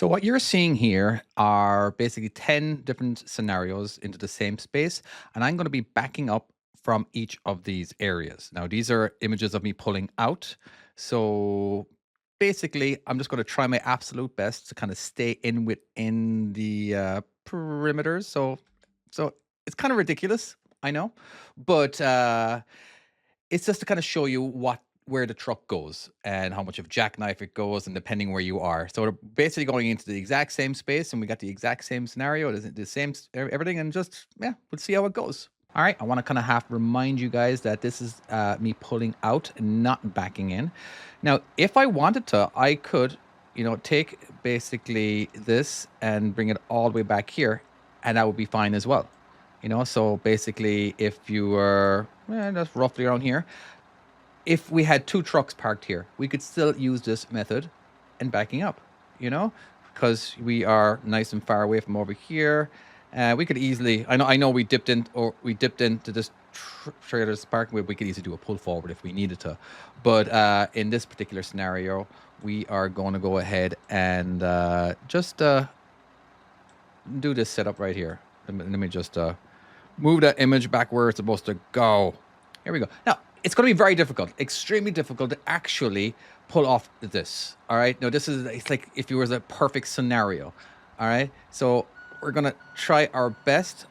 So what you're seeing here are basically 10 different scenarios into the same space, and I'm going to be backing up from each of these areas. Now, these are images of me pulling out. So basically, I'm just going to try my absolute best to kind of stay in within the perimeters. So it's kind of ridiculous, I know, but it's just to kind of show you where the truck goes and how much of jackknife it goes, and depending where you are. So we're basically going into the exact same space, and we got the exact same scenario, the same everything, and just yeah, we'll see how it goes. All right, I want to kind of have to remind you guys that this is me pulling out and not backing in. Now, if I wanted to, I could, take basically this and bring it all the way back here, and that would be fine as well. So basically, if you were that's roughly around here, if we had two trucks parked here, we could still use this method and backing up, you know, because we are nice and far away from over here. We could easily, I know we dipped into this trailer's parking. We could easily do a pull forward if we needed to, but in this particular scenario, we are going to go ahead and just do this setup right here. Let me just move that image back where it's supposed to go. Here we go. Now, it's going to be very difficult, extremely difficult to actually pull off this. All right. Now, it's like if you was a perfect scenario. All right. So we're going to try our best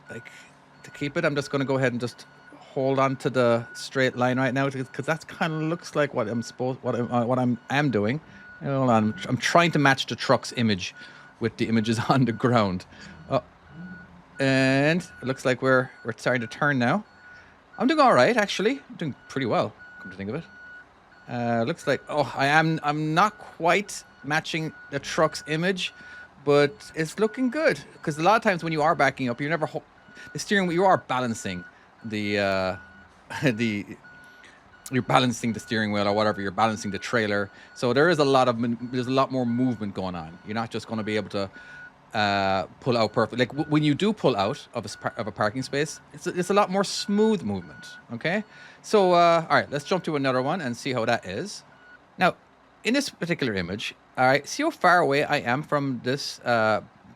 to keep it. I'm just going to go ahead and just hold on to the straight line right now because that kind of looks like what I'm doing. Hold on. I'm trying to match the truck's image with the images on the ground. Oh, and it looks like we're starting to turn now. I'm doing all right, actually. I'm doing pretty well, come to think of it. Looks like, I'm not quite matching the truck's image, but it's looking good. Because a lot of times when you are backing up, the steering wheel, you are balancing the, you're balancing the steering wheel or whatever, you're balancing the trailer. So there's a lot more movement going on. You're not just going to be able to pull out perfect. Like when you do pull out of a parking space, it's a lot more smooth movement. Okay, so all right, let's jump to another one and see how that is. Now, in this particular image, all right, see how far away I am from this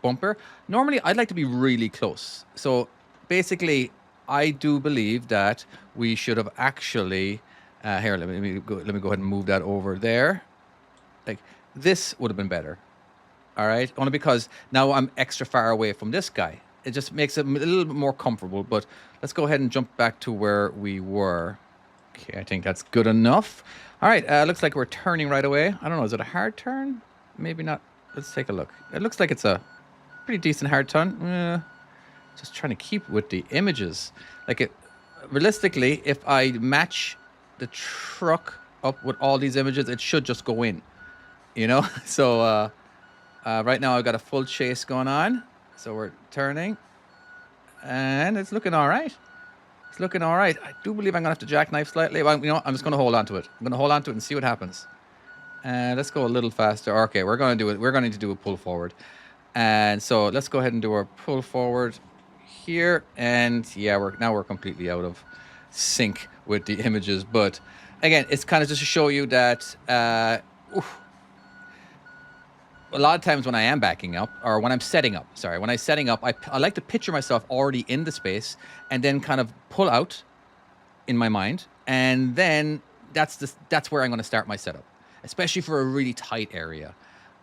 bumper. Normally, I'd like to be really close. So basically, I do believe that we should have actually here. Let me go ahead and move that over there. Like this would have been better. All right, only because now I'm extra far away from this guy. It just makes it a little bit more comfortable, but let's go ahead and jump back to where we were. Okay, I think that's good enough. All right, looks like we're turning right away. I don't know, is it a hard turn? Maybe not. Let's take a look. It looks like it's a pretty decent hard turn. Just trying to keep with the images. Realistically, if I match the truck up with all these images, it should just go in, So, right now I've got a full chase going on. So we're turning. And it's looking all right. It's looking all right. I do believe I'm going to have to jackknife slightly. But, I'm just going to hold on to it. I'm going to hold on to it and see what happens. And let's go a little faster. Okay, we're going to do it. We're going to need to do a pull forward. And so let's go ahead and do our pull forward here. And yeah, we're completely out of sync with the images. But again, it's kind of just to show you that a lot of times when I am backing up or when I'm setting up, I like to picture myself already in the space and then kind of pull out in my mind. And then that's where I'm going to start my setup, especially for a really tight area.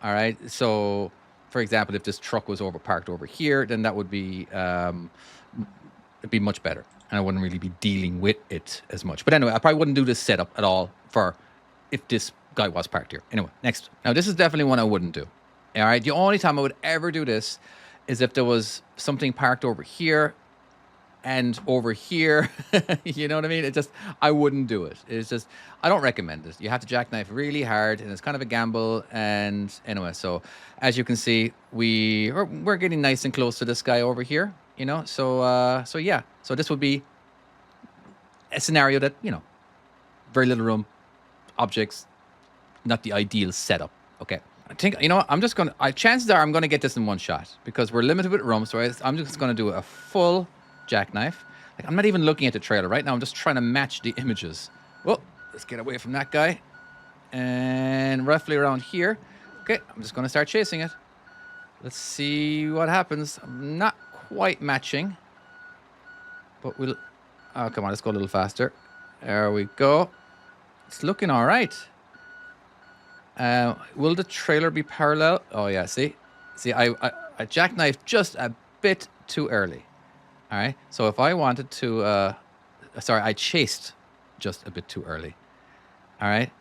All right. So for example, if this truck was parked over here, then that would be, it'd be much better. And I wouldn't really be dealing with it as much. But anyway, I probably wouldn't do this setup at all if this guy was parked here. Anyway, next. Now, this is definitely one I wouldn't do. All right. The only time I would ever do this is if there was something parked over here and over here. You know what I mean? I wouldn't do it. It's just, I don't recommend it. You have to jackknife really hard and it's kind of a gamble. And anyway, so as you can see, we're getting nice and close to this guy over here, So yeah. So this would be a scenario that, very little room, objects, not the ideal setup. Okay. I think, I'm just going to, chances are I'm going to get this in one shot because we're limited with room. So I'm just going to do a full jackknife. I'm not even looking at the trailer right now. I'm just trying to match the images. Well, let's get away from that guy. And roughly around here. Okay, I'm just going to start chasing it. Let's see what happens. I'm not quite matching, but we'll... Oh, come on, let's go a little faster. There we go. It's looking all right. Will the trailer be parallel? Oh, yeah, see? See, I jackknifed just a bit too early. All right, so if I wanted to... sorry, I chased just a bit too early. All right,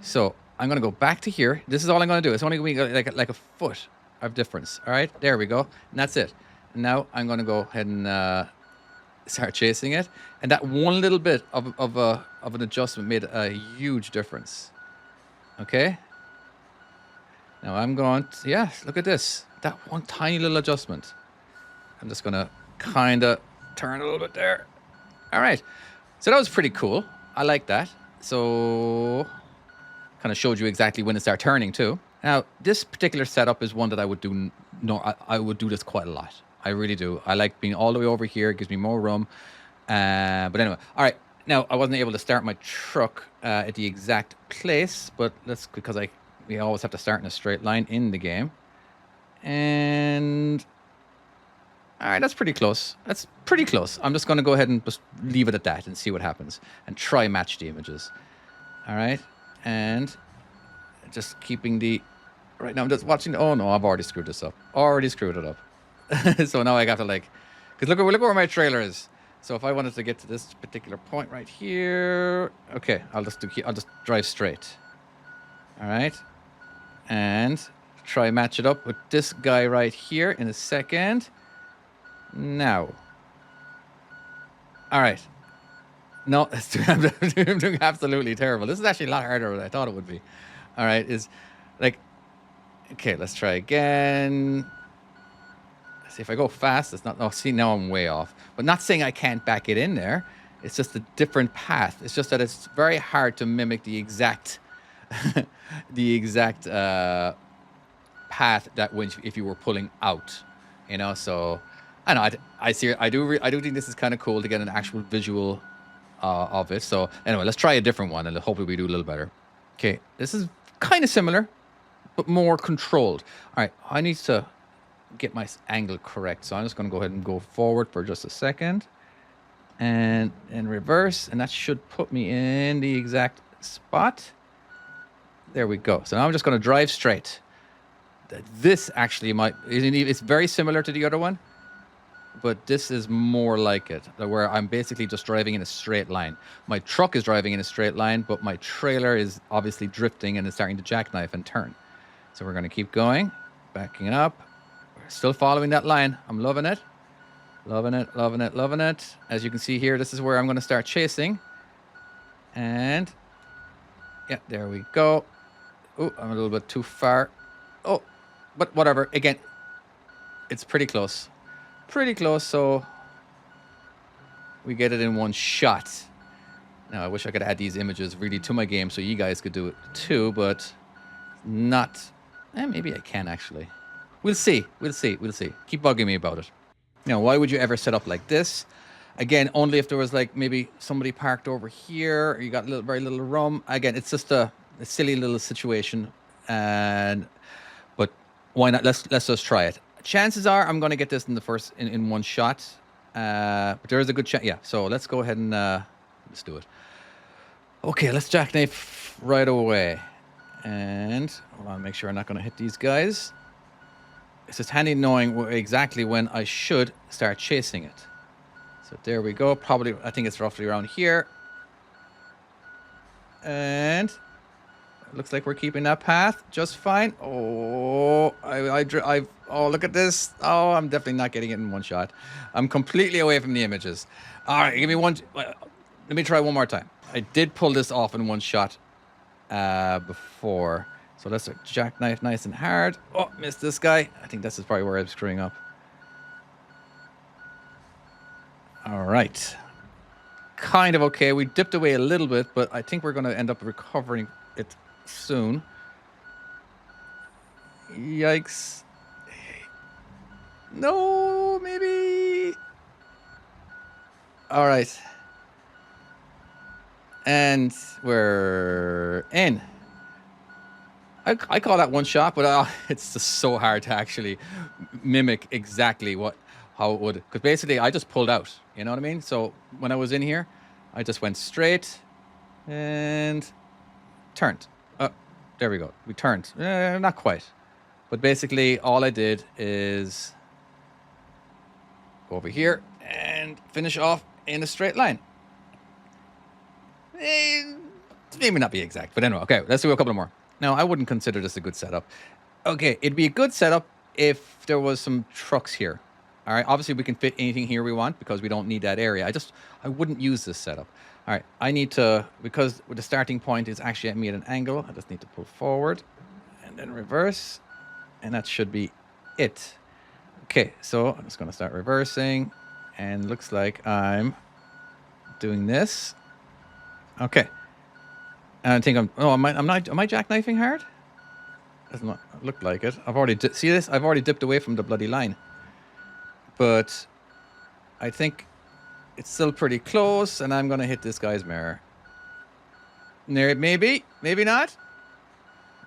so I'm going to go back to here. This is all I'm going to do. It's only going to be like a foot of difference. All right, there we go. And that's it. And now I'm going to go ahead and start chasing it. And that one little bit of an adjustment made a huge difference. Okay. Now I'm going to, yeah, look at this. That one tiny little adjustment. I'm just going to kind of turn a little bit there. All right. So that was pretty cool. I like that. So kind of showed you exactly when to start turning too. Now, this particular setup is one that I would do. No, I would do this quite a lot. I really do. I like being all the way over here. It gives me more room. But anyway, all right. Now, I wasn't able to start my truck at the exact place, but because we always have to start in a straight line in the game. And all right, that's pretty close. That's pretty close. I'm just going to go ahead and just leave it at that and see what happens and try match the images. All right, and just keeping the... Right now, I'm just watching. Oh no, I've already screwed this up. Already screwed it up. So now I got to because look where my trailer is. So if I wanted to get to this particular point right here, okay, I'll just drive straight. All right, and try match it up with this guy right here in a second. Now, all right. No, I'm doing absolutely terrible. This is actually a lot harder than I thought it would be. All right, okay, let's try again. See, if I go fast, it's not... Oh, see, now I'm way off. But not saying I can't back it in there. It's just a different path. It's just that it's very hard to mimic the exact... the exact path that if you were pulling out, you know. So I know I do think this is kind of cool to get an actual visual of it. So anyway, let's try a different one and hopefully we do a little better. Okay, this is kind of similar, but more controlled. All right, I need to get my angle correct, so I'm just going to go ahead and go forward for just a second, and in reverse, and that should put me in the exact spot. There we go. So now I'm just going to drive straight. This actually it's very similar to the other one, but this is more like it, where I'm basically just driving in a straight line. My truck is driving in a straight line, but my trailer is obviously drifting and is starting to jackknife and turn. So we're going to keep going, backing up. We're still following that line. I'm loving it. Loving it, loving it, loving it. As you can see here, this is where I'm going to start chasing. And yeah, there we go. Oh, I'm a little bit too far. Oh, but whatever. Again, it's pretty close. Pretty close, so we get it in one shot. Now, I wish I could add these images really to my game so you guys could do it too, but not... maybe I can, actually. We'll see. We'll see. We'll see. Keep bugging me about it. Now, why would you ever set up like this? Again, only if there was like maybe somebody parked over here, or you got very little room. Again, it's just a silly little situation, but why not? Let's just try it. Chances are I'm going to get this in one shot, but there is a good chance. Yeah, so let's go ahead and let's do it. Okay, let's jackknife right away, and hold on, make sure I'm not going to hit these guys. It's just handy knowing exactly when I should start chasing it. So there we go. Probably, I think it's roughly around here. And it looks like we're keeping that path just fine. Oh, oh, look at this. Oh, I'm definitely not getting it in one shot. I'm completely away from the images. All right, give me one. Let me try one more time. I did pull this off in one shot before. So let's jackknife nice and hard. Oh, missed this guy. I think this is probably where I'm screwing up. All right. Kind of okay. We dipped away a little bit, but I think we're going to end up recovering it soon. Yikes. No, maybe. All right. And we're in. I call that one shot, but it's just so hard to actually mimic exactly how it would. Because basically, I just pulled out. You know what I mean? So when I was in here, I just went straight and turned. There we go. We turned. Not quite. But basically, all I did is go over here and finish off in a straight line. Maybe not be exact, but anyway, okay, let's do a couple more. Now, I wouldn't consider this a good setup. Okay, it'd be a good setup if there was some trucks here. All right, obviously we can fit anything here we want because we don't need that area. I wouldn't use this setup. All right, I need to, because the starting point is actually at me at an angle, I just need to pull forward and then reverse, and that should be it. Okay, so I'm just gonna start reversing, and looks like I'm doing this. Okay. And I think am I jackknifing hard? Doesn't look like it. I've already, see this? I've already dipped away from the bloody line. But I think it's still pretty close, and I'm going to hit this guy's mirror. Maybe, maybe not.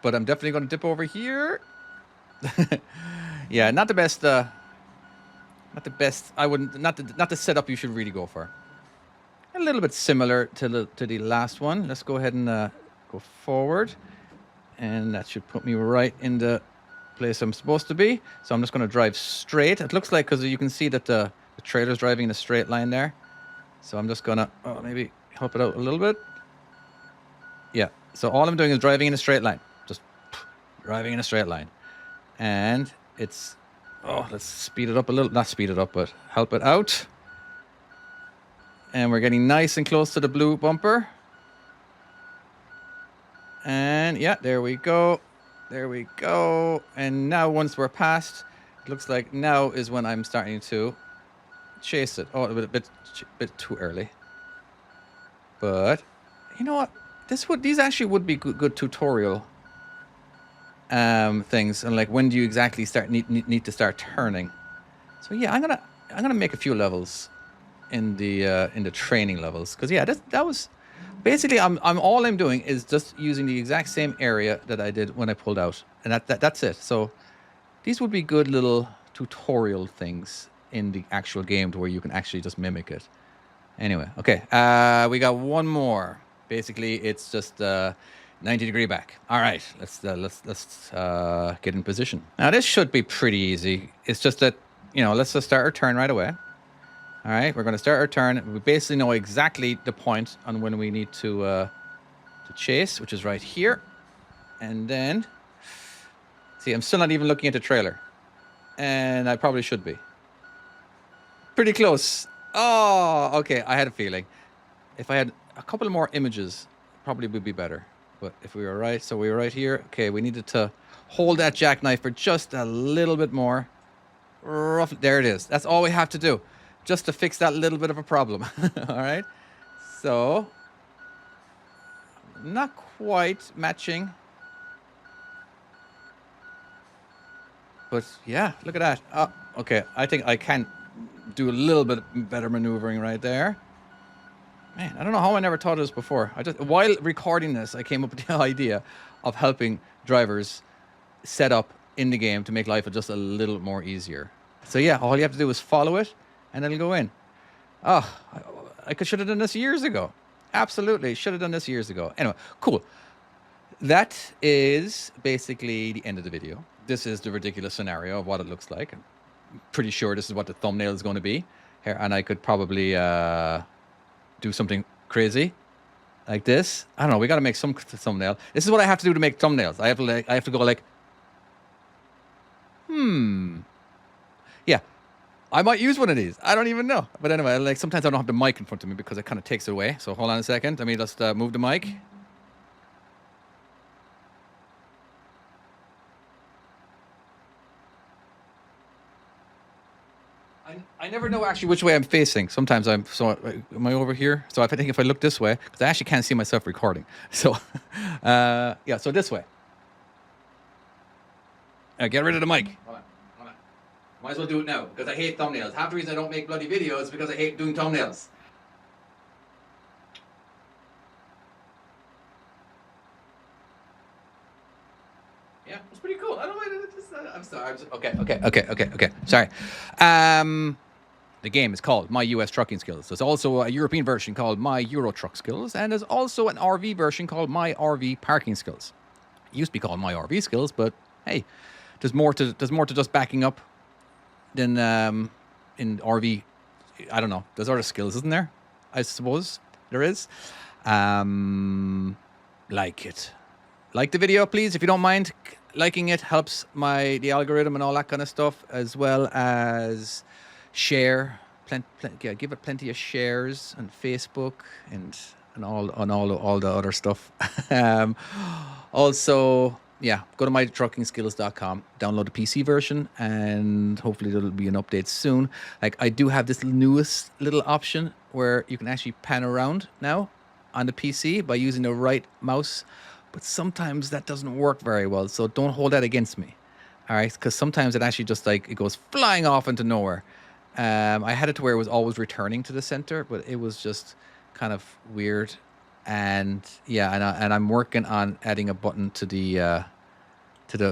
But I'm definitely going to dip over here. Yeah, not the best, not the best, I wouldn't, not the setup you should really go for. A little bit similar to the last one. Let's go ahead and go forward. And that should put me right in the place I'm supposed to be. So I'm just going to drive straight. It looks like, because you can see that the trailer's driving in a straight line there. So I'm just going to maybe help it out a little bit. Yeah. So all I'm doing is driving in a straight line. Just driving in a straight line. And it's, let's speed it up a little. Not speed it up, but help it out. And we're getting nice and close to the blue bumper. And yeah, there we go. There we go. And now once we're past, it looks like now is when I'm starting to chase it. Oh, a bit too early. But you know what? These actually would be good tutorial things. And like, when do you exactly need to start turning? So yeah, I'm gonna make a few levels in the training levels, because yeah, that was basically all I'm doing is just using the exact same area that I did when I pulled out, and that's it. So these would be good little tutorial things in the actual game to where you can actually just mimic it. Anyway, okay, we got one more. Basically, it's just 90-degree back. All right, let's get in position. Now this should be pretty easy. It's just that, let's just start our turn right away. All right, we're going to start our turn. We basically know exactly the point on when we need to chase, which is right here. And then, see, I'm still not even looking at the trailer. And I probably should be. Pretty close. Oh, okay, I had a feeling. If I had a couple more images, probably would be better. But if we were right, so we were right here. Okay, we needed to hold that jackknife for just a little bit more. Roughly, there it is. That's all we have to do, just to fix that little bit of a problem. All right, so not quite matching, but yeah, look at that. Okay, I think I can do a little bit better maneuvering right there. Man, I don't know how I never thought of this before. While recording this, I came up with the idea of helping drivers set up in the game to make life just a little more easier. So yeah, all you have to do is follow it, and it'll go in. Oh, I should have done this years ago. Absolutely, should have done this years ago. Anyway, cool. That is basically the end of the video. This is the ridiculous scenario of what it looks like. I'm pretty sure this is what the thumbnail is going to be here, and I could probably do something crazy like this. I don't know. We got to make some thumbnail. This is what I have to do to make thumbnails. I have to go like, yeah. I might use one of these. I don't even know. But anyway, like, sometimes I don't have the mic in front of me because it kind of takes it away. So hold on a second. Let me just move the mic. I never know actually which way I'm facing. Sometimes am I over here? So I think if I look this way, because I actually can't see myself recording. So yeah, so this way. Get rid of the mic. Hold on. Might as well do it now, because I hate thumbnails. Half the reason I don't make bloody videos is because I hate doing thumbnails. Okay. Sorry. The game is called My US Trucking Skills. There's also a European version called My Euro Truck Skills, and there's also an RV version called My RV Parking Skills. It used to be called My RV Skills, but hey, there's more to just backing up than in RV. I don't know. There's other skills, isn't there? I suppose there is. Like it. Like the video, please, if you don't mind. Liking it helps the algorithm and all that kind of stuff, as well as share. Yeah, give it plenty of shares on Facebook and all the other stuff. um, Also, yeah, go to mytruckingskills.com, download the PC version, and hopefully there'll be an update soon. Like, I do have this newest little option where you can actually pan around now on the PC by using the right mouse, but sometimes that doesn't work very well. So don't hold that against me. All right, because sometimes it actually just like it goes flying off into nowhere. I had it to where it was always returning to the center, but it was just kind of weird. And yeah, and I'm working on adding a button to the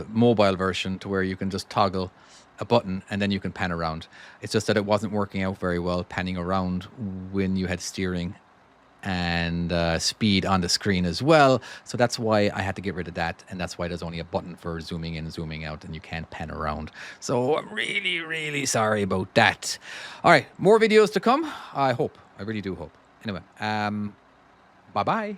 mobile version to where you can just toggle a button and then you can pan around. It's just that it wasn't working out very well panning around when you had steering and speed on the screen as well. So that's why I had to get rid of that. And that's why there's only a button for zooming in, zooming out, and you can't pan around. So I'm really, really sorry about that. All right, more videos to come. I hope. I really do hope. Anyway, bye-bye.